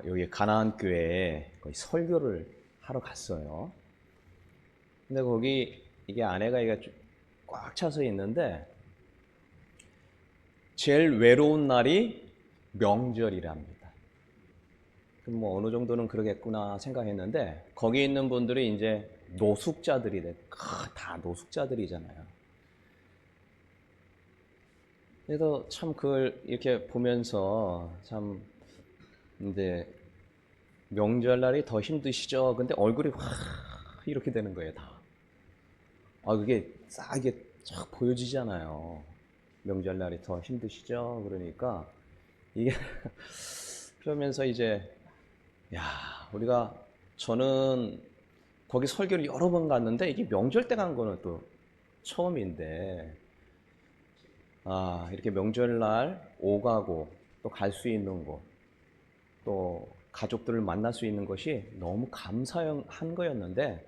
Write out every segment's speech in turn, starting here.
여기 가나안 교회에 거의 설교를 하러 갔어요. 근데 거기 이게 안에가 이게 꽉 차서 있는데 제일 외로운 날이 명절이랍니다. 그럼 뭐 어느 정도는 그러겠구나 생각했는데 거기 있는 분들이 이제 노숙자들이 다 노숙자들이잖아요. 그래서 참 그걸 이렇게 보면서 참 이제 명절날이 더 힘드시죠? 근데 얼굴이 확 이렇게 되는 거예요, 다. 그게 싹 이게 쫙 보여지잖아요. 명절날이 더 힘드시죠? 그러니까 이게 그러면서 이제 저는 거기 설교를 여러 번 갔는데 이게 명절 때 간 거는 또 처음인데 이렇게 명절날 오가고 또 갈 수 있는 곳 또 가족들을 만날 수 있는 것이 너무 감사한 거였는데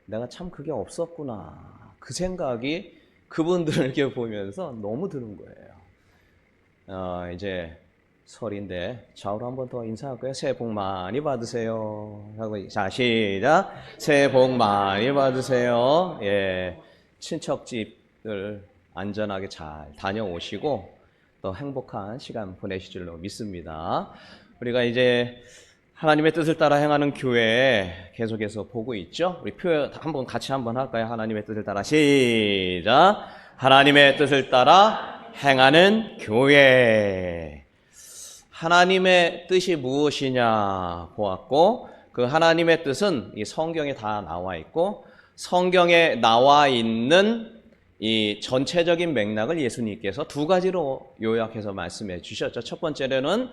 내가 참 그게 없었구나 그 생각이 그분들을 이렇게 보면서 너무 드는 거예요. 이제 설인데 좌우로 한 번 더 인사할까요? 새해 복 많이 받으세요 하고 자 시작 새해 복 많이 받으세요. 예, 친척집을 안전하게 잘 다녀오시고 또 행복한 시간 보내실 줄로 믿습니다. 우리가 이제 하나님의 뜻을 따라 행하는 교회 계속해서 보고 있죠. 우리 표 한번 같이 한번 할까요? 하나님의 뜻을 따라 시작. 하나님의 뜻을 따라 행하는 교회. 하나님의 뜻이 무엇이냐 보았고 그 하나님의 뜻은 이 성경에 다 나와 있고 성경에 나와 있는 이 전체적인 맥락을 예수님께서 두 가지로 요약해서 말씀해 주셨죠. 첫 번째로는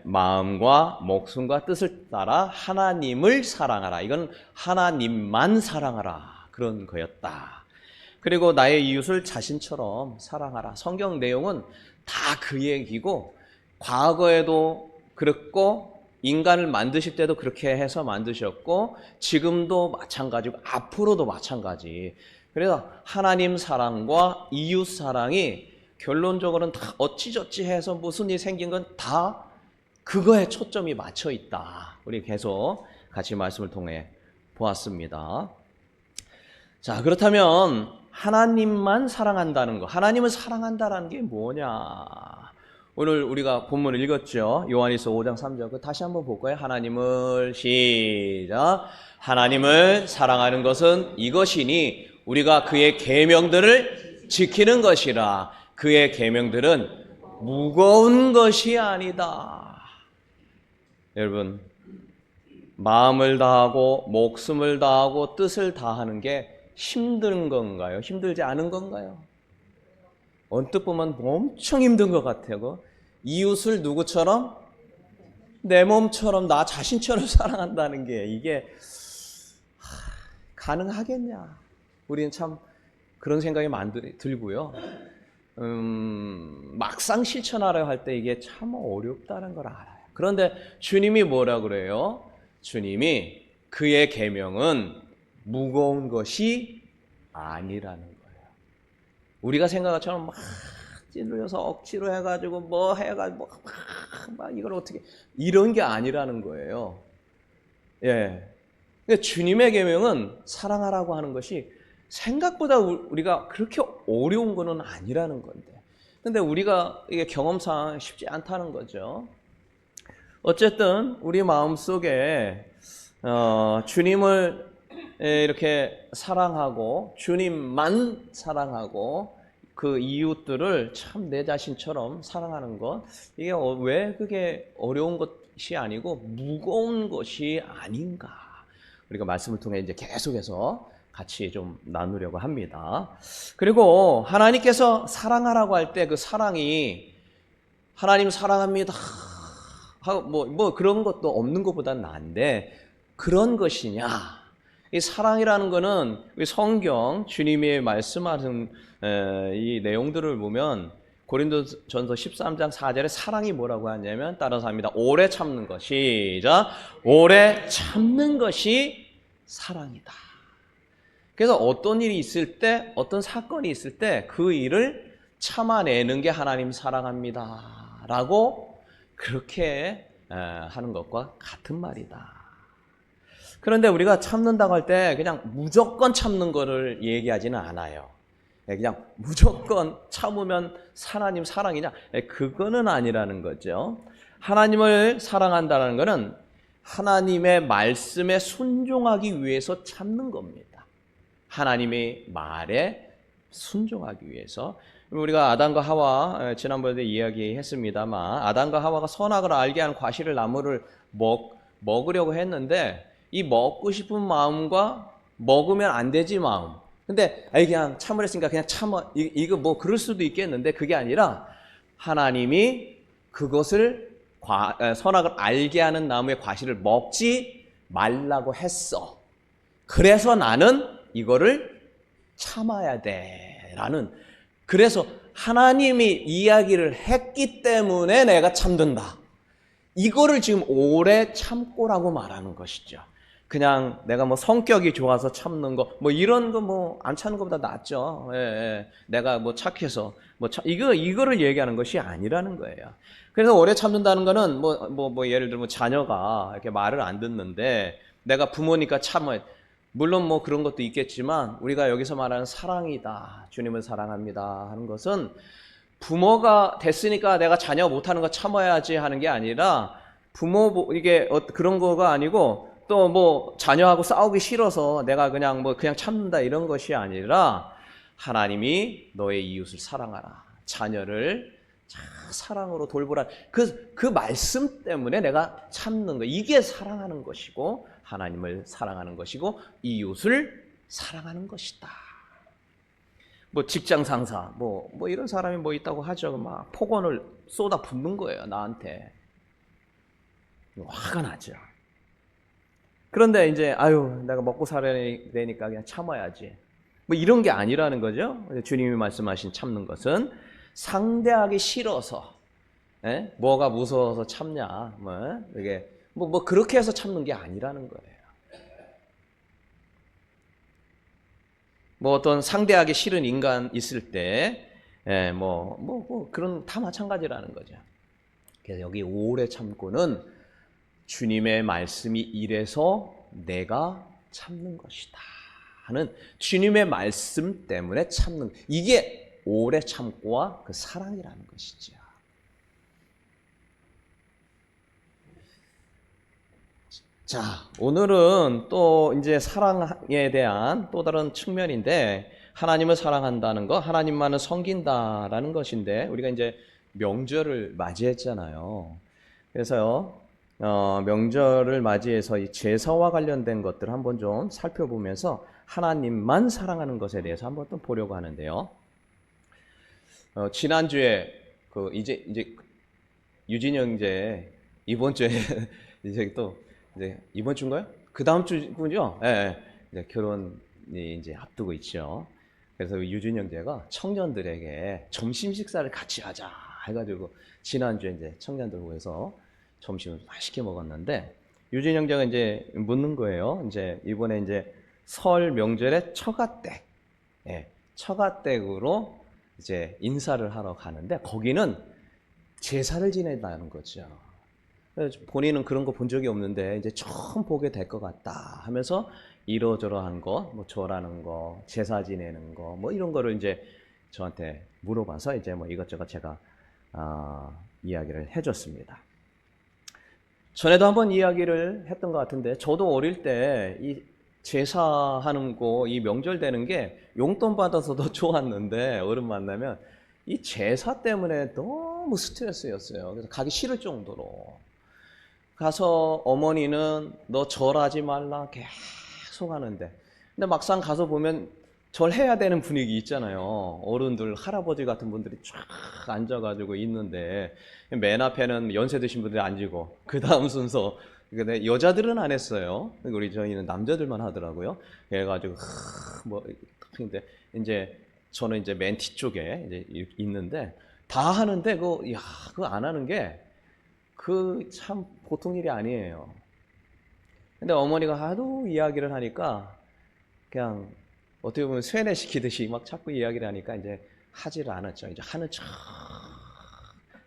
마음과 목숨과 뜻을 따라 하나님을 사랑하라. 이건 하나님만 사랑하라. 그런 거였다. 그리고 나의 이웃을 자신처럼 사랑하라. 성경 내용은 다 그 얘기고 과거에도 그랬고 인간을 만드실 때도 그렇게 해서 만드셨고 지금도 마찬가지고 앞으로도 마찬가지. 그래서 하나님 사랑과 이웃 사랑이 결론적으로는 다 어찌저찌 해서 무슨 일이 생긴 건 다 그거에 초점이 맞춰 있다. 우리 계속 같이 말씀을 통해 보았습니다. 자, 그렇다면 하나님만 사랑한다는 거, 하나님을 사랑한다는 게 뭐냐? 오늘 우리가 본문을 읽었죠. 요한일서 5장 3절. 다시 한번 볼까요? 하나님을 시작. 하나님을 사랑하는 것은 이것이니 우리가 그의 계명들을 지키는 것이라. 그의 계명들은 무거운 것이 아니다. 여러분, 마음을 다하고 목숨을 다하고 뜻을 다하는 게 힘든 건가요? 힘들지 않은 건가요? 언뜻 보면 엄청 힘든 것 같아요. 이웃을 누구처럼? 내 몸처럼 나 자신처럼 사랑한다는 게 이게 가능하겠냐? 우리는 참 그런 생각이 많이 들고요. 막상 실천하려 할 때 이게 참 어렵다는 걸 알아요. 그런데 주님이 뭐라 그래요? 주님이 그의 계명은 무거운 것이 아니라는 거예요. 우리가 생각한 것처럼 막 찔러서 억지로 해가지고 뭐 해가지고 막 이걸 어떻게 이런 게 아니라는 거예요. 예. 그러니까 주님의 계명은 사랑하라고 하는 것이 생각보다 우리가 그렇게 어려운 거는 아니라는 건데. 근데 우리가 이게 경험상 쉽지 않다는 거죠. 어쨌든 우리 마음속에 주님을 이렇게 사랑하고 주님만 사랑하고 그 이웃들을 참 내 자신처럼 사랑하는 것, 이게 왜 그게 어려운 것이 아니고 무거운 것이 아닌가, 우리가 말씀을 통해 이제 계속해서 같이 좀 나누려고 합니다. 그리고 하나님께서 사랑하라고 할 때 그 사랑이 하나님 사랑합니다 뭐 그런 것도 없는 것보다는 나은데, 그런 것이냐, 이 사랑이라는 거는 성경 주님이 말씀하신 이 내용들을 보면 고린도전서 13장 4절에 사랑이 뭐라고 하냐면 따라서 합니다. 오래 참는 것. 시작. 오래 참는 것이 사랑이다. 그래서 어떤 일이 있을 때, 어떤 사건이 있을 때 그 일을 참아내는 게 하나님 사랑합니다 라고 그렇게 하는 것과 같은 말이다. 그런데 우리가 참는다고 할 때 그냥 무조건 참는 거를 얘기하지는 않아요. 그냥 무조건 참으면 하나님 사랑이냐? 그거는 아니라는 거죠. 하나님을 사랑한다는 것은 하나님의 말씀에 순종하기 위해서 참는 겁니다. 하나님의 말에 순종하기 위해서. 우리가 아담과 하와 지난번에 이야기했습니다만 아담과 하와가 선악을 알게 하는 과실을 나무를 먹으려고 했는데 이 먹고 싶은 마음과 먹으면 안 되지 마음. 근데 그냥 참으랬으니까 그냥 참아. 이거 뭐 그럴 수도 있겠는데 그게 아니라 하나님이 그것을 선악을 알게 하는 나무의 과실을 먹지 말라고 했어. 그래서 나는 이거를 참아야 돼라는, 그래서 하나님이 이야기를 했기 때문에 내가 참는다. 이거를 지금 오래 참고라고 말하는 것이죠. 그냥 내가 뭐 성격이 좋아서 참는 거, 뭐 이런 거 뭐 안 참는 것보다 낫죠. 예, 예. 내가 뭐 착해서 이거를 얘기하는 것이 아니라는 거예요. 그래서 오래 참는다는 거는 예를 들면 자녀가 이렇게 말을 안 듣는데 내가 부모니까 참아요. 물론 뭐 그런 것도 있겠지만 우리가 여기서 말하는 사랑이다, 주님을 사랑합니다 하는 것은 부모가 됐으니까 내가 자녀 못하는 거 참아야지 하는 게 아니라 이게 그런 거가 아니고 또 뭐 자녀하고 싸우기 싫어서 내가 그냥 참는다 이런 것이 아니라 하나님이 너의 이웃을 사랑하라, 자녀를 사랑으로 돌보라, 그 말씀 때문에 내가 참는 거, 이게 사랑하는 것이고 하나님을 사랑하는 것이고 이웃을 사랑하는 것이다. 뭐 직장 상사 뭐 이런 사람이 뭐 있다고 하죠. 막 폭언을 쏟아 붓는 거예요, 나한테. 화가 나죠. 그런데 이제 내가 먹고 살아야 되니까 그냥 참아야지, 뭐 이런 게 아니라는 거죠. 주님이 말씀하신 참는 것은 상대하기 싫어서, 뭐가 무서워서 참냐, 이게 그렇게 해서 참는 게 아니라는 거예요. 뭐 어떤 상대하기 싫은 인간 있을 때, 그런 다 마찬가지라는 거죠. 그래서 여기 오래 참고는 주님의 말씀이 이래서 내가 참는 것이다 하는, 주님의 말씀 때문에 참는, 이게 오래 참고와 그 사랑이라는 것이죠. 자, 오늘은 또 이제 사랑에 대한 또 다른 측면인데, 하나님을 사랑한다는 거, 하나님만을 섬긴다라는 것인데, 우리가 이제 명절을 맞이했잖아요. 그래서 명절을 맞이해서 이 제사와 관련된 것들을 한번 좀 살펴보면서 하나님만 사랑하는 것에 대해서 한번 또 보려고 하는데요. 지난주에 이제 유진이 형제 이번 주에 이제 이번 주인가요? 그 다음 주군요. 예, 이제 결혼이 이제 앞두고 있죠. 그래서 유진이 형제가 청년들에게 점심 식사를 같이 하자 해가지고 지난주에 이제 청년들 모여서 점심을 맛있게 먹었는데, 유진 형제가 이제 묻는 거예요. 이제 이번에 이제 설 명절에 처가댁, 처가댁으로 이제 인사를 하러 가는데 거기는 제사를 지낸다는 거죠. 본인은 그런 거 본 적이 없는데 이제 처음 보게 될 것 같다 하면서 이러저러한 거, 뭐 절하는 거, 제사 지내는 거, 뭐 이런 거를 이제 저한테 물어봐서 이제 뭐 이것저것 제가 이야기를 해줬습니다. 전에도 한번 이야기를 했던 것 같은데, 저도 어릴 때 이 제사하는 거, 이 명절 되는 게 용돈 받아서 더 좋았는데 어른 만나면 이 제사 때문에 너무 스트레스였어요. 그래서 가기 싫을 정도로. 가서 어머니는 너 절하지 말라 계속 하는데, 근데 막상 가서 보면 절해야 되는 분위기 있잖아요. 어른들, 할아버지 같은 분들이 쫙 앉아가지고 있는데 맨 앞에는 연세 드신 분들이 앉고 그 다음 순서, 근데 여자들은 안 했어요. 저희는 남자들만 하더라고요. 그래가지고 근데 이제 저는 이제 맨 뒤쪽에 이제 있는데 다 하는데 그거 안 하는 게 참 보통 일이 아니에요. 근데 어머니가 하도 이야기를 하니까 그냥 어떻게 보면 쇠뇌시키듯이 막 자꾸 이야기를 하니까 이제 하지를 않았죠. 이제 하는 척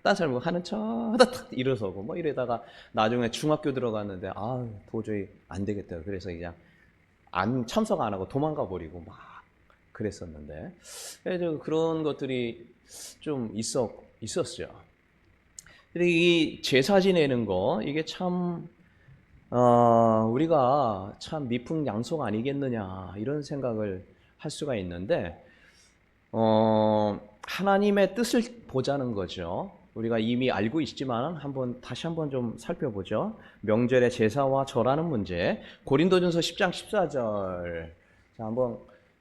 딴 사람 하는 척하다 탁 일어서고 뭐 이러다가 나중에 중학교 들어갔는데 도저히 안 되겠다. 그래서 그냥 안 참석 안 하고 도망가 버리고 막 그랬었는데 그런 것들이 좀 있었죠. 근데 이 제사 지내는 거 이게 참 우리가 참 미풍양속 아니겠느냐 이런 생각을 할 수가 있는데 하나님의 뜻을 보자는 거죠. 우리가 이미 알고 있지만 다시 한번 좀 살펴보죠. 명절의 제사와 절하는 문제. 고린도전서 10장 14절.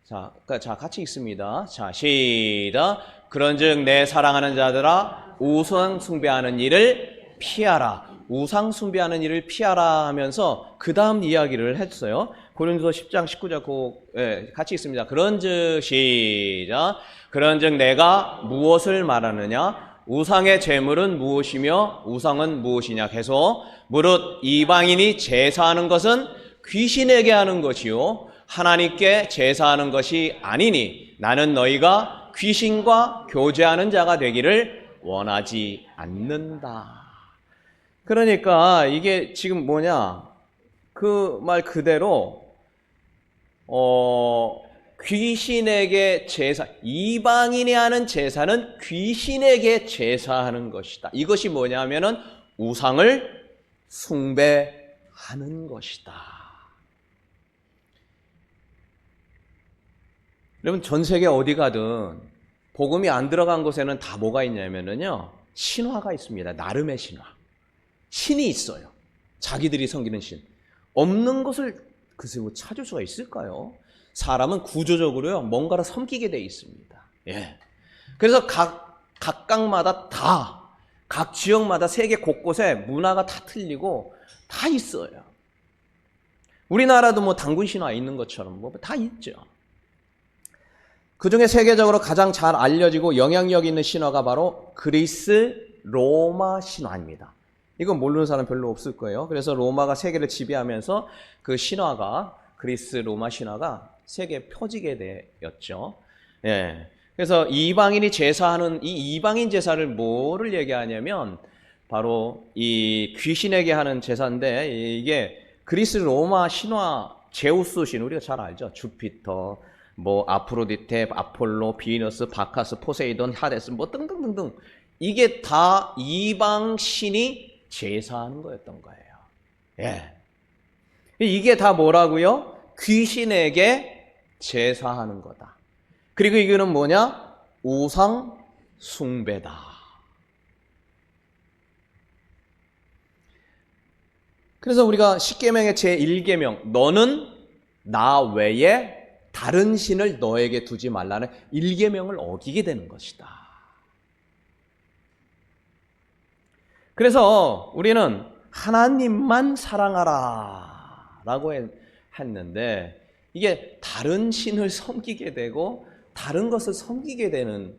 자, 같이 읽습니다. 자, 시작. 그런즉 내 사랑하는 자들아 우상 숭배하는 일을 피하라. 우상 숭배하는 일을 피하라 하면서 그 다음 이야기를 했어요. 고린도서 10장 19절 같이 읽습니다. 그런즉 시작. 그런즉 내가 무엇을 말하느냐? 우상의 제물은 무엇이며 우상은 무엇이냐? 계속 무릇 이방인이 제사하는 것은 귀신에게 하는 것이요 하나님께 제사하는 것이 아니니 나는 너희가 귀신과 교제하는 자가 되기를 원하지 않는다. 그러니까 이게 지금 뭐냐? 그 말 그대로 귀신에게 제사, 이방인이 하는 제사는 귀신에게 제사하는 것이다. 이것이 뭐냐면은 우상을 숭배하는 것이다. 여러분 전 세계 어디 가든 복음이 안 들어간 곳에는 다 뭐가 있냐면은요 신화가 있습니다. 나름의 신화. 신이 있어요. 자기들이 섬기는 신. 없는 것을 글쎄 뭐 찾을 수가 있을까요? 사람은 구조적으로요 뭔가를 섬기게 돼 있습니다. 예. 그래서 각각마다 각 지역마다 세계 곳곳에 문화가 다 틀리고 다 있어요. 우리나라도 뭐 단군 신화 있는 것처럼 뭐 다 있죠. 그 중에 세계적으로 가장 잘 알려지고 영향력 있는 신화가 바로 그리스 로마 신화입니다. 이건 모르는 사람 별로 없을 거예요. 그래서 로마가 세계를 지배하면서 그 신화가 그리스 로마 신화가 세계에 퍼지게 되었죠. 예. 그래서 이방인이 제사하는 이 이방인 제사를 뭐를 얘기하냐면 바로 이 귀신에게 하는 제사인데 이게 그리스 로마 신화 제우스 신 우리가 잘 알죠. 주피터, 뭐 아프로디테, 아폴로, 비너스, 바카스, 포세이돈, 하데스 뭐 등등등등 이게 다 이방 신이 제사하는 거였던 거예요. 예. 이게 다 뭐라고요? 귀신에게 제사하는 거다. 그리고 이거는 뭐냐? 우상 숭배다. 그래서 우리가 십계명의 제1계명 너는 나 외에 다른 신을 너에게 두지 말라는 1계명을 어기게 되는 것이다. 그래서 우리는 하나님만 사랑하라 라고 했는데 이게 다른 신을 섬기게 되고 다른 것을 섬기게 되는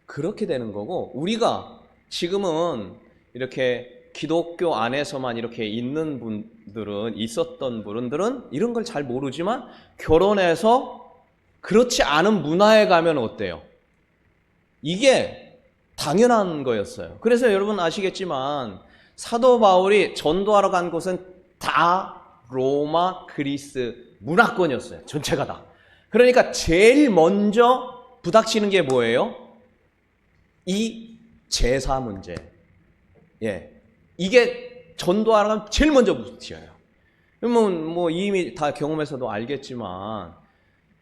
그렇게 되는 거고 우리가 지금은 이렇게 기독교 안에서만 이렇게 있는 분들은 있었던 분들은 이런 걸 잘 모르지만 결혼해서 그렇지 않은 문화에 가면 어때요? 이게 당연한 거였어요. 그래서 여러분 아시겠지만 사도 바울이 전도하러 간 곳은 다 로마, 그리스 문화권이었어요. 전체가 다. 그러니까 제일 먼저 부닥치는 게 뭐예요? 이 제사 문제. 예. 이게 전도하러 가면 제일 먼저 부딪혀요. 여러분 뭐 이미 다 경험해서도 알겠지만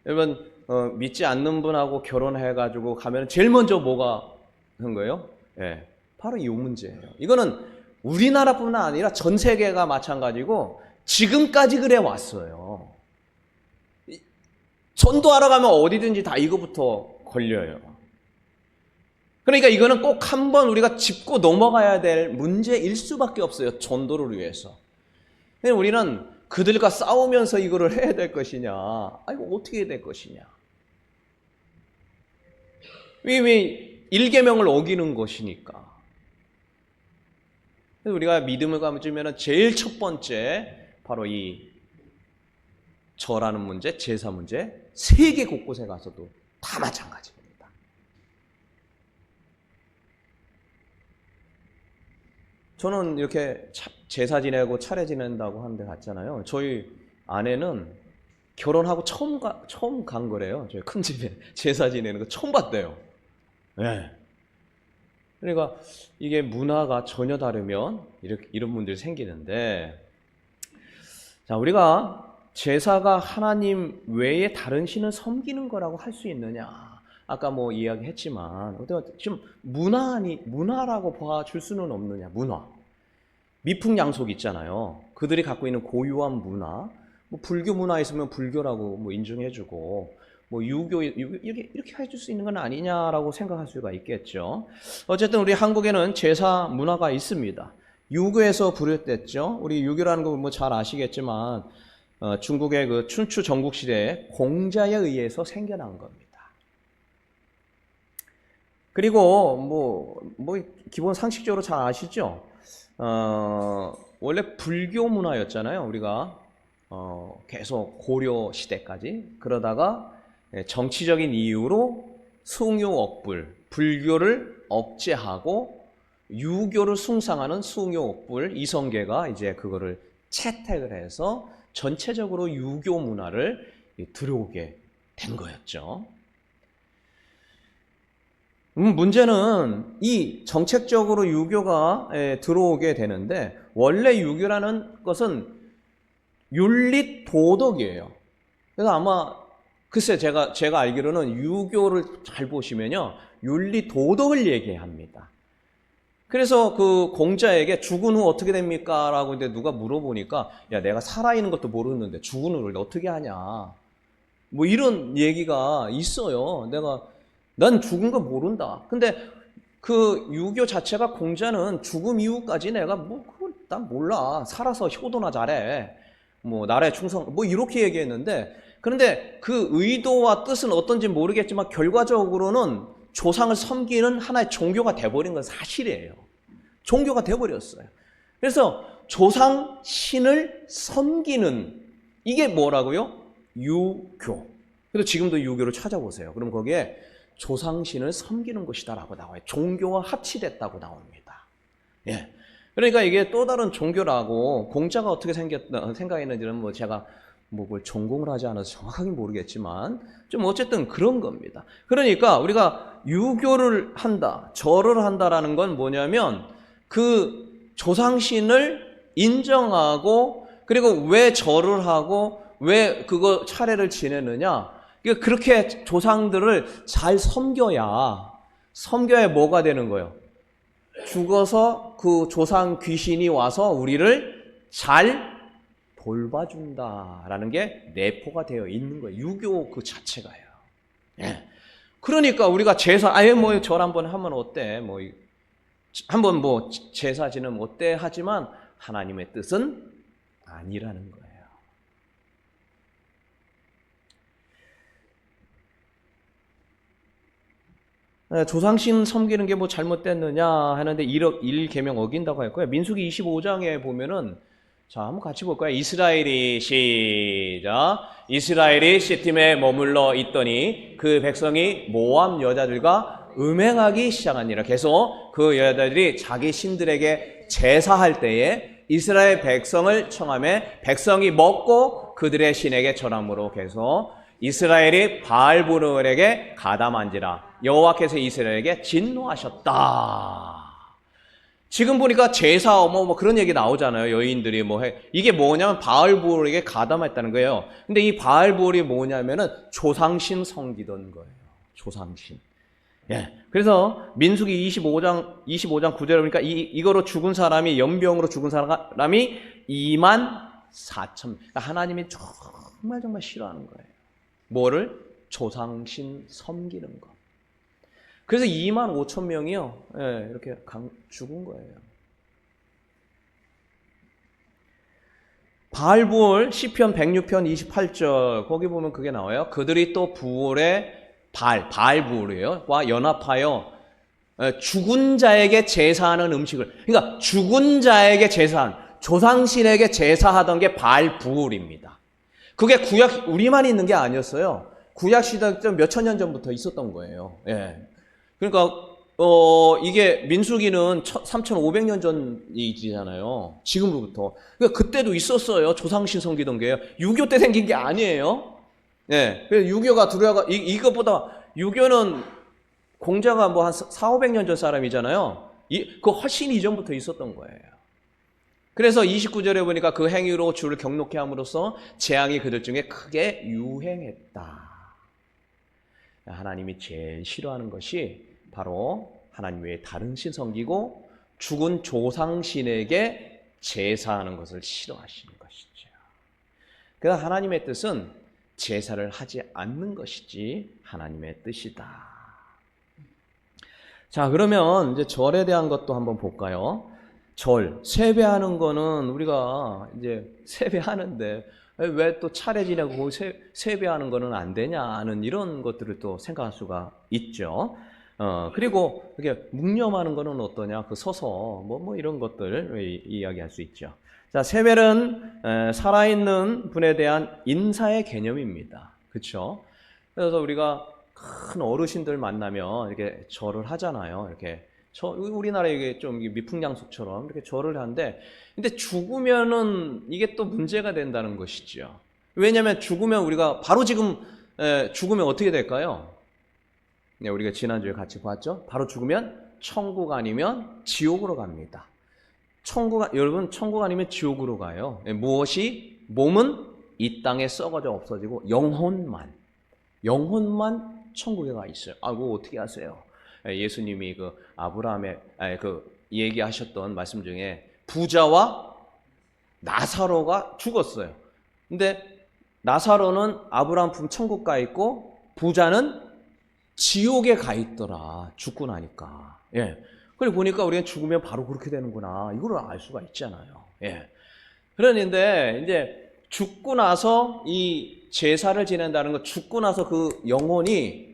여러분 믿지 않는 분하고 결혼해가지고 가면 제일 먼저 뭐가 한 거예요? 예, 바로 이 문제예요. 이거는 우리나라뿐만 아니라 전 세계가 마찬가지고 지금까지 그래 왔어요. 전도하러 가면 어디든지 다 이거부터 걸려요. 그러니까 이거는 꼭 한번 우리가 짚고 넘어가야 될 문제일 수밖에 없어요. 전도를 위해서. 우리는 그들과 싸우면서 이거를 해야 될 것이냐? 이거 어떻게 해야 될 것이냐? 왜 1계명을 어기는 것이니까. 그래서 우리가 믿음을 가지면 제일 첫 번째 바로 이 절하는 문제, 제사 문제, 세계 곳곳에 가서도 다 마찬가지입니다. 저는 이렇게 제사 지내고 차례 지낸다고 하는데 갔잖아요. 저희 아내는 결혼하고 처음 간 거래요. 저희 큰 집에 제사 지내는 거 처음 봤대요. 네. 그러니까 이게 문화가 전혀 다르면 이런 분들이 생기는데, 자, 우리가 제사가 하나님 외에 다른 신을 섬기는 거라고 할 수 있느냐? 아까 뭐 이야기했지만 지금 문화라고 봐줄 수는 없느냐? 문화. 미풍양속 있잖아요. 그들이 갖고 있는 고유한 문화. 뭐 불교 문화 있으면 불교라고 뭐 인정해주고, 뭐 유교 이렇게 해줄 수 있는 건 아니냐라고 생각할 수가 있겠죠. 어쨌든 우리 한국에는 제사 문화가 있습니다. 유교에서 비롯됐죠. 우리 유교라는 거 뭐 잘 아시겠지만 중국의 그 춘추 전국 시대에 공자에 의해서 생겨난 겁니다. 그리고 뭐 기본 상식적으로 잘 아시죠? 원래 불교 문화였잖아요. 우리가 계속 고려 시대까지. 그러다가 정치적인 이유로 숭유억불, 불교를 억제하고 유교를 숭상하는 숭유억불 이성계가 이제 그거를 채택을 해서 전체적으로 유교 문화를 들어오게 된 거였죠. 문제는 이 정책적으로 유교가 들어오게 되는데, 원래 유교라는 것은 윤리 도덕이에요. 그래서 아마 글쎄 제가 알기로는 유교를 잘 보시면요, 윤리 도덕을 얘기합니다. 그래서 그 공자에게 죽은 후 어떻게 됩니까? 라고 이제 누가 물어보니까, 야, 내가 살아있는 것도 모르는데 죽은 후를 어떻게 하냐, 뭐 이런 얘기가 있어요. 난 죽은 거 모른다. 근데 그 유교 자체가, 공자는 죽음 이후까지 내가 그걸 난 몰라. 살아서 효도나 잘해. 뭐 나라에 충성, 뭐 이렇게 얘기했는데, 그런데 그 의도와 뜻은 어떤지 모르겠지만 결과적으로는 조상을 섬기는 하나의 종교가 돼버린 건 사실이에요. 종교가 돼버렸어요. 그래서 조상 신을 섬기는, 이게 뭐라고요? 유교. 그래서 지금도 유교를 찾아보세요. 그럼 거기에 조상신을 섬기는 것이다라고 나와요. 종교와 합치됐다고 나옵니다. 예. 그러니까 이게 또 다른 종교라고, 공자가 어떻게 생각했는지는 뭐 제가 그걸 전공을 하지 않아서 정확하게 모르겠지만 좀 어쨌든 그런 겁니다. 그러니까 우리가 유교를 한다, 절을 한다라는 건 뭐냐면 그 조상신을 인정하고, 그리고 왜 절을 하고 왜 그거 차례를 지내느냐, 그렇게 조상들을 잘 섬겨야 뭐가 되는 거예요? 죽어서 그 조상 귀신이 와서 우리를 잘 돌봐준다라는 게 내포가 되어 있는 거예요. 유교 그 자체가요. 예. 그러니까 우리가 제사, 뭐 절 한번 하면 어때? 한번 제사 지내면 어때? 하지만 하나님의 뜻은 아니라는 거예요. 조상신 섬기는 게 뭐 잘못됐느냐 하는데 1계명 어긴다고 할 거예요. 민수기 25장에 보면은, 자, 한번 같이 볼까요? 이스라엘이 시팀에 머물러 있더니 그 백성이 모압 여자들과 음행하기 시작하니라. 계속 그 여자들이 자기 신들에게 제사할 때에 이스라엘 백성을 청하며 백성이 먹고 그들의 신에게 절함으로 계속 이스라엘이 바알브르에게 가담한지라. 여호와께서 이스라엘에게 진노하셨다. 지금 보니까 제사 뭐 그런 얘기 나오잖아요. 여인들이 이게 뭐냐면 바알브르에게 가담했다는 거예요. 근데 이 바알브르이 뭐냐면은 조상신 섬기던 거예요. 조상신. 예. 그래서 민수기 25장 9절에 보니까 이거로 죽은 사람이, 연병으로 죽은 사람이 24,000명. 그러니까 하나님이 정말 싫어하는 거예요. 뭐를? 조상신 섬기는 것. 그래서 25,000명이요. 예, 이렇게 죽은 거예요. 바알부올 시편 106편 28절 거기 보면 그게 나와요. 그들이 또 부올의 바알부올이에요. 와 연합하여 죽은 자에게 제사하는 음식을, 그러니까 죽은 자에게 제사한, 조상신에게 제사하던 게 바알부올입니다. 그게 구약, 우리만 있는 게 아니었어요. 구약 시대 때 몇천 년 전부터 있었던 거예요. 예. 그러니까 이게 민수기는 3,500년 전이잖아요. 지금으로부터. 그러니까 그때도 있었어요. 조상신 섬기던 게요. 유교 때 생긴 게 아니에요. 예. 그래서 유교가 들어가, 이것보다 유교는 공자가 뭐 한 4,500년 전 사람이잖아요. 그 훨씬 이전부터 있었던 거예요. 그래서 29절에 보니까 그 행위로 주를 경록케 함으로써 재앙이 그들 중에 크게 유행했다. 하나님이 제일 싫어하는 것이 바로 하나님 외에 다른 신 섬기고 죽은 조상신에게 제사하는 것을 싫어하시는 것이죠. 그래서 하나님의 뜻은 제사를 하지 않는 것이지 하나님의 뜻이다. 자, 그러면 이제 절에 대한 것도 한번 볼까요? 절, 세배하는 거는 우리가 이제 세배하는데 왜 또 차례 지내고 세배하는 거는 안 되냐는 이런 것들을 또 생각할 수가 있죠. 그리고 이렇게 묵념하는 거는 어떠냐? 그 서서 뭐 이런 것들 이야기할 수 있죠. 자, 세배는 살아있는 분에 대한 인사의 개념입니다. 그렇죠? 그래서 우리가 큰 어르신들 만나면 이렇게 절을 하잖아요. 이렇게 우리나라에 이게 좀 미풍양속처럼 이렇게 절을 하는데, 근데 죽으면은 이게 또 문제가 된다는 것이죠. 왜냐하면 죽으면 우리가 바로 지금 죽으면 어떻게 될까요? 네, 우리가 지난주에 같이 봤죠. 바로 죽으면 천국 아니면 지옥으로 갑니다. 여러분 천국 아니면 지옥으로 가요. 무엇이? 몸은 이 땅에 썩어져 없어지고 영혼만 천국에 가 있어요. 그거 어떻게 아세요? 예수님이 그 아브라함의 그 얘기하셨던 말씀 중에 부자와 나사로가 죽었어요. 근데 나사로는 아브라함 품 천국 가 있고 부자는 지옥에 가 있더라. 죽고 나니까. 예. 그리고 보니까 우리가 죽으면 바로 그렇게 되는구나. 이걸 알 수가 있잖아요. 예. 그런데 이제 죽고 나서 이 제사를 지낸다는 거, 죽고 나서 그 영혼이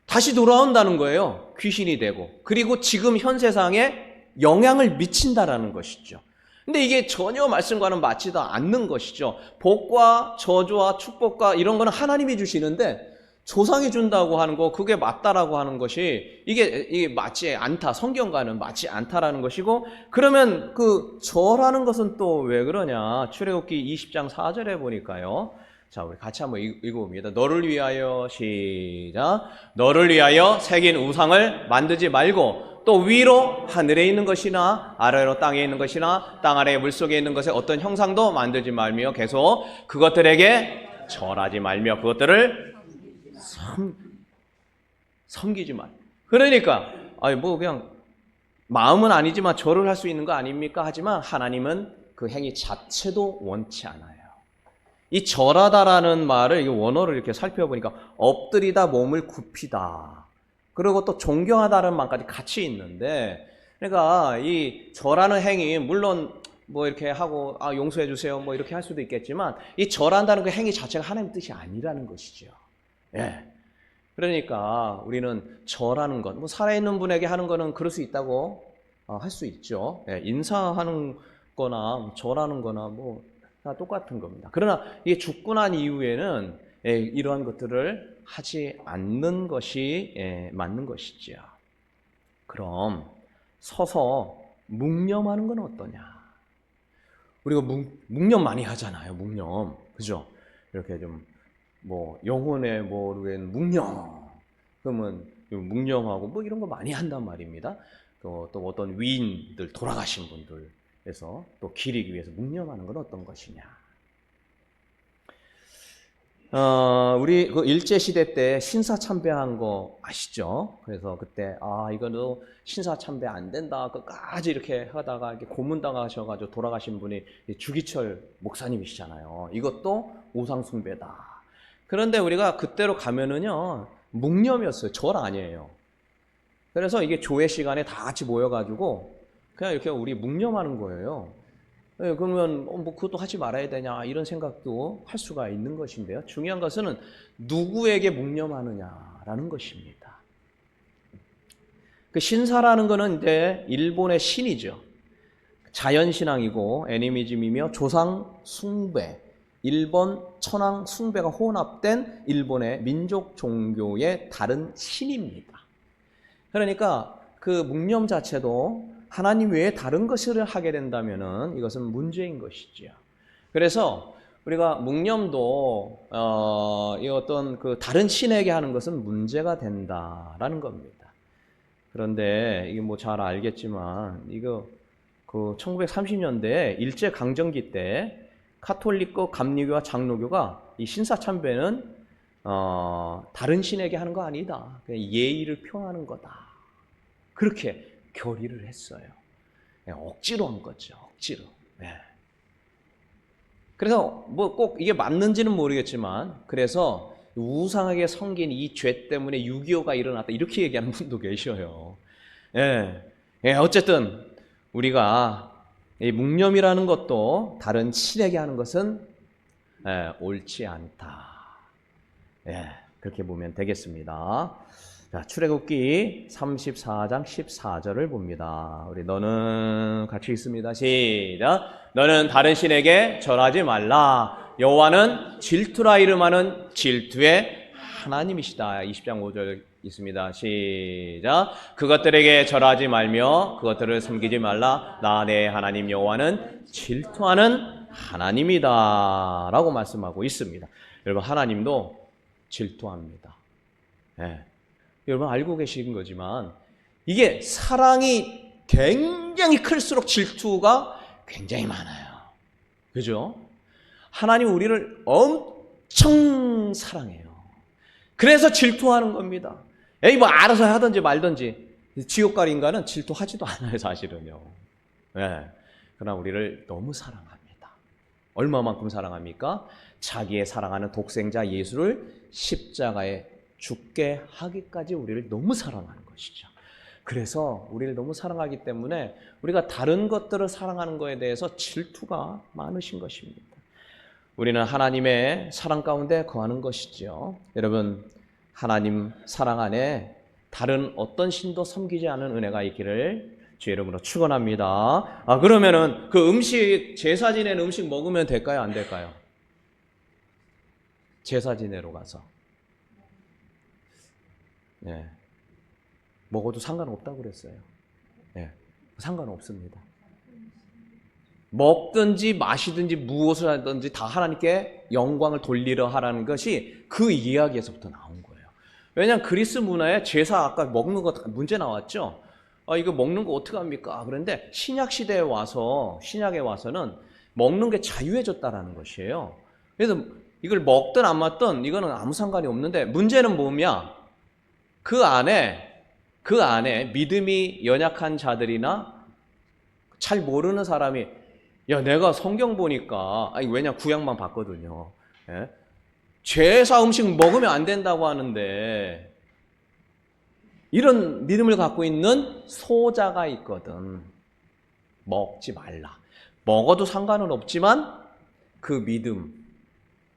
다시 돌아온다는 거예요. 귀신이 되고. 그리고 지금 현 세상에 영향을 미친다라는 것이죠. 근데 이게 전혀 말씀과는 맞지도 않는 것이죠. 복과 저주와 축복과 이런 거는 하나님이 주시는데 조상이 준다고 하는 거, 그게 맞다라고 하는 것이 이게 맞지 않다. 성경과는 맞지 않다라는 것이고, 그러면 그 절하는 것은 또 왜 그러냐? 출애굽기 20장 4절에 보니까요. 자, 우리 같이 한번 읽어봅니다. 너를 위하여, 시작. 너를 위하여 새긴 우상을 만들지 말고 또 위로 하늘에 있는 것이나 아래로 땅에 있는 것이나 땅 아래 물속에 있는 것에 어떤 형상도 만들지 말며 계속 그것들에게 절하지 말며 그것들을 섬기지 말. 그러니까 뭐 그냥 마음은 아니지만 절을 할 수 있는 거 아닙니까? 하지만 하나님은 그 행위 자체도 원치 않아요. 이 절하다라는 말을 원어를 이렇게 살펴보니까 엎드리다, 몸을 굽히다. 그리고 또 존경하다는 말까지 같이 있는데, 그러니까 이 절하는 행위, 물론 뭐 이렇게 하고 용서해 주세요 뭐 이렇게 할 수도 있겠지만, 이 절한다는 그 행위 자체가 하나님 뜻이 아니라는 것이죠. 예. 그러니까 우리는 절하는 것, 뭐 살아있는 분에게 하는 거는 그럴 수 있다고 할 수 있죠. 예. 인사하는 거나 절하는 거나 뭐 다 똑같은 겁니다. 그러나 이게 죽고 난 이후에는 이러한 것들을 하지 않는 것이 맞는 것이죠. 그럼 서서 묵념하는 건 어떠냐? 우리가 묵념 많이 하잖아요. 묵념, 그죠? 이렇게 좀 뭐 영혼의 모르는 묵념, 그러면 묵념하고 뭐 이런 거 많이 한단 말입니다. 또 어떤 위인들, 돌아가신 분들에서 또 기리기 위해서 묵념하는 건 어떤 것이냐? 우리 그 일제 시대 때 신사 참배한 거 아시죠? 그래서 그때 이거는 신사 참배 안 된다, 끝까지 이렇게 하다가 이렇게 고문당하셔가지고 돌아가신 분이 주기철 목사님이시잖아요. 이것도 우상 숭배다. 그런데 우리가 그때로 가면은요, 묵념이었어요. 절 아니에요. 그래서 이게 조회 시간에 다 같이 모여가지고 그냥 이렇게 우리 묵념하는 거예요. 그러면 뭐 그것도 하지 말아야 되냐 이런 생각도 할 수가 있는 것인데요. 중요한 것은 누구에게 묵념하느냐라는 것입니다. 그 신사라는 것은 이제 일본의 신이죠. 자연신앙이고 애니미즘이며 조상 숭배, 일본 천황 숭배가 혼합된 일본의 민족 종교의 다른 신입니다. 그러니까 그 묵념 자체도 하나님 외에 다른 것을 하게 된다면은 이것은 문제인 것이죠. 그래서 우리가 묵념도 이 어떤 그 다른 신에게 하는 것은 문제가 된다라는 겁니다. 그런데 이게 뭐 잘 알겠지만 이거 그 1930년대 일제 강점기 때 카톨릭과 감리교와 장로교가 이 신사참배는 다른 신에게 하는 거 아니다. 그냥 예의를 표하는 거다. 그렇게 결의를 했어요. 억지로 한 거죠. 억지로. 네. 그래서 뭐 꼭 이게 맞는지는 모르겠지만 그래서 우상하게 섬긴 이 죄 때문에 6.25가 일어났다 이렇게 얘기하는 분도 계셔요. 예. 예, 어쨌든 우리가 이 묵념이라는 것도 다른 신에게 하는 것은 옳지 않다. 예, 그렇게 보면 되겠습니다. 자, 출애굽기 34장 14절을 봅니다. 우리 너는 같이 읽습니다. 시작. 너는 다른 신에게 절하지 말라. 여호와는 질투라 이름하는 질투의 하나님이시다. 20장 5절 있습니다. 시작. 그것들에게 절하지 말며 그것들을 섬기지 말라. 나 내 하나님 여호와는 질투하는 하나님이다. 라고 말씀하고 있습니다. 여러분, 하나님도 질투합니다. 네. 여러분 알고 계신 거지만 이게 사랑이 굉장히 클수록 질투가 굉장히 많아요. 그죠? 하나님 우리를 엄청 사랑해요. 그래서 질투하는 겁니다. 에이 뭐 알아서 하든지 말든지. 지옥갈 인간은 질투하지도 않아요, 사실은요. 네. 그러나 우리를 너무 사랑합니다. 얼마만큼 사랑합니까? 자기의 사랑하는 독생자 예수를 십자가에 죽게 하기까지 우리를 너무 사랑하는 것이죠. 그래서 우리를 너무 사랑하기 때문에 우리가 다른 것들을 사랑하는 것에 대해서 질투가 많으신 것입니다. 우리는 하나님의 사랑 가운데 거하는 것이죠. 여러분, 하나님 사랑 안에 다른 어떤 신도 섬기지 않은 은혜가 있기를 주의 이름으로 축원합니다. 그러면은 그 음식, 제사 지낸 음식 먹으면 될까요? 안 될까요? 제사 지내러 가서. 네. 먹어도 상관없다고 그랬어요. 네. 상관없습니다. 먹든지 마시든지 무엇을 하든지 다 하나님께 영광을 돌리려 하라는 것이 그 이야기에서부터 나온 거예요. 왜냐하면 그리스 문화에 제사 아까 먹는 거 문제 나왔죠. 이거 먹는 거 어떻게 합니까? 그런데 신약 시대에 와서 신약에 와서는 먹는 게 자유해졌다라는 것이에요. 그래서 이걸 먹든 안 먹든 이거는 아무 상관이 없는데 문제는 뭐냐? 그 안에 믿음이 연약한 자들이나 잘 모르는 사람이 야 내가 성경 보니까 왜냐 구약만 봤거든요. 예? 제사 음식 먹으면 안 된다고 하는데 이런 믿음을 갖고 있는 소자가 있거든. 먹지 말라. 먹어도 상관은 없지만 그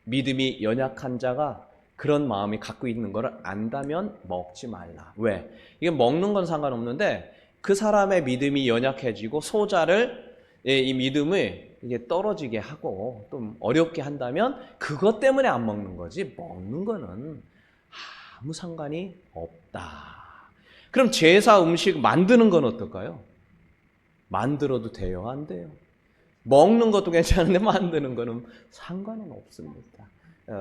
믿음이 연약한 자가 그런 마음이 갖고 있는 것을 안다면 먹지 말라. 왜? 이게 먹는 건 상관없는데 그 사람의 믿음이 연약해지고 소자를 이 믿음을 이게 떨어지게 하고 좀 어렵게 한다면 그것 때문에 안 먹는 거지 먹는 거는 아무 상관이 없다. 그럼 제사 음식 만드는 건 어떨까요? 만들어도 돼요? 안 돼요? 먹는 것도 괜찮은데 만드는 거는 상관은 없습니다.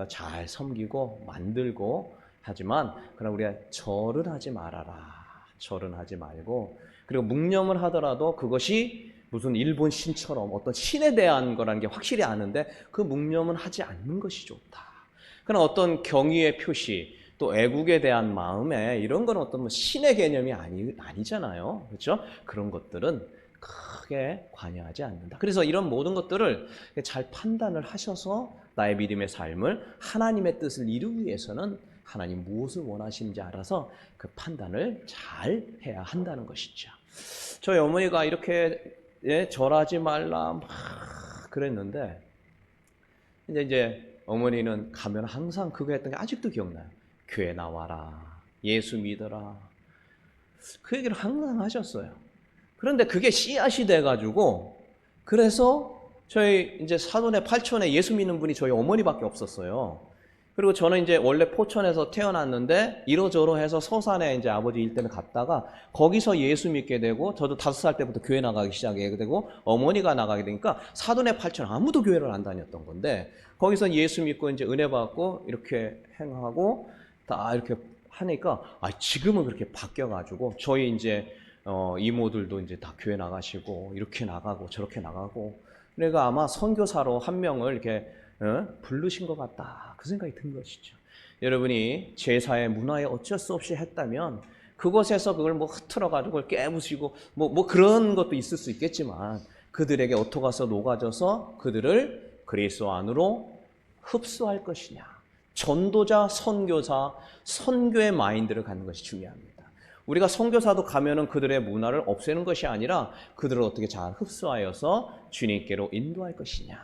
잘 섬기고 만들고 하지만 그러나 우리가 절을 하지 말아라. 절은 하지 말고 그리고 묵념을 하더라도 그것이 무슨 일본 신처럼 어떤 신에 대한 거라는 게 확실히 아는데 그 묵념은 하지 않는 것이 좋다. 그러나 어떤 경의의 표시 또 애국에 대한 마음에 이런 건 어떤 뭐 신의 개념이 아니잖아요. 그렇죠? 그런 것들은 크게 관여하지 않는다. 그래서 이런 모든 것들을 잘 판단을 하셔서 나의 믿음의 삶을 하나님의 뜻을 이루기 위해서는 하나님 무엇을 원하시는지 알아서 그 판단을 잘 해야 한다는 것이죠. 저희 어머니가 이렇게 절하지 말라 막 그랬는데 이제 어머니는 가면 항상 그거 했던 게 아직도 기억나요. 교회 나와라. 예수 믿어라. 그 얘기를 항상 하셨어요. 그런데 그게 씨앗이 돼가지고 그래서 저희 이제 사돈의 팔촌에 예수 믿는 분이 저희 어머니밖에 없었어요. 그리고 저는 이제 원래 포천에서 태어났는데 이러저러 해서 서산에 이제 아버지 일 때문에 갔다가 거기서 예수 믿게 되고, 저도 5살 때부터 교회 나가기 시작하게 되고 어머니가 나가게 되니까 사돈의 팔촌 아무도 교회를 안 다녔던 건데, 거기서 예수 믿고 이제 은혜 받고 이렇게 행하고 다 이렇게 하니까 지금은 그렇게 바뀌어가지고 저희 이제 이모들도 이제 다 교회 나가시고 이렇게 나가고 저렇게 나가고, 그러니까 아마 선교사로 한 명을 이렇게 부르신 것 같다, 그 생각이 든 것이죠. 여러분이 제사의 문화에 어쩔 수 없이 했다면 그곳에서 그걸 뭐 흐트러가지고 그걸 깨부시고 뭐 그런 것도 있을 수 있겠지만, 그들에게 어떻게 가서 녹아져서 그들을 그리스도 안으로 흡수할 것이냐, 전도자, 선교사, 선교의 마인드를 갖는 것이 중요합니다. 우리가 선교사도 가면은 그들의 문화를 없애는 것이 아니라 그들을 어떻게 잘 흡수하여서 주님께로 인도할 것이냐.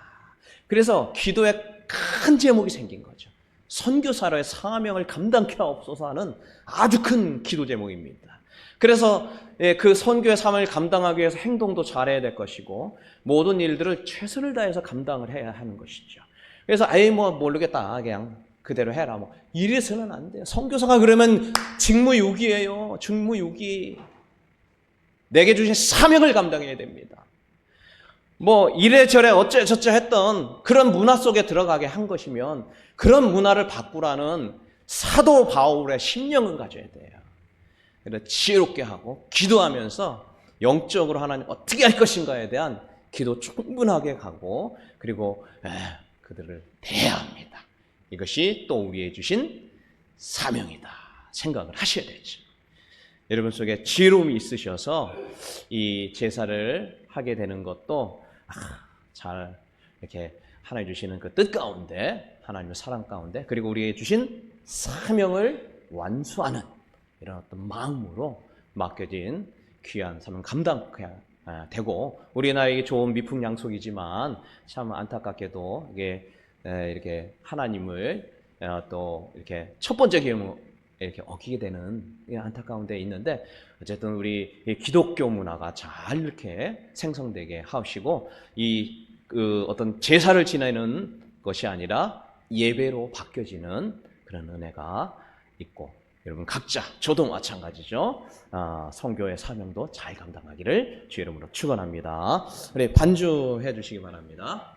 그래서 기도에 큰 제목이 생긴 거죠. 선교사로의 사명을 감당케 하옵소서 하는 아주 큰 기도 제목입니다. 그래서 그 선교의 사명을 감당하기 위해서 행동도 잘해야 될 것이고, 모든 일들을 최선을 다해서 감당을 해야 하는 것이죠. 그래서 모르겠다, 그냥 그대로 해라, 이래서는 안 돼요. 선교사가 그러면 직무유기예요. 직무유기. 내게 주신 사명을 감당해야 됩니다. 이래저래 어째저째 했던 그런 문화 속에 들어가게 한 것이면 그런 문화를 바꾸라는 사도 바울의 심령을 가져야 돼요. 그래서 지혜롭게 하고 기도하면서 영적으로 하나님 어떻게 할 것인가에 대한 기도 충분하게 가고, 그리고 그들을 대해야 합니다. 이것이 또 우리의 주신 사명이다 생각을 하셔야 되죠. 여러분 속에 지혜로움이 있으셔서 이 제사를 하게 되는 것도 잘 이렇게 하나님 주시는 그 뜻 가운데, 하나님의 사랑 가운데, 그리고 우리에게 주신 사명을 완수하는 이런 어떤 마음으로 맡겨진 귀한 사명 감당해야 되고, 우리나라에게 좋은 미풍양속이지만 참 안타깝게도 이게 이렇게 하나님을 또 이렇게 첫 번째 계명을 이렇게 어기게 되는 안타까운 데 있는데, 어쨌든 우리 기독교 문화가 잘 이렇게 생성되게 하시고, 그 어떤 제사를 지내는 것이 아니라 예배로 바뀌어지는 그런 은혜가 있고, 여러분 각자, 저도 마찬가지죠. 선교의 사명도 잘 감당하기를 주의 이름으로 축원합니다. 우리 반주해 주시기 바랍니다.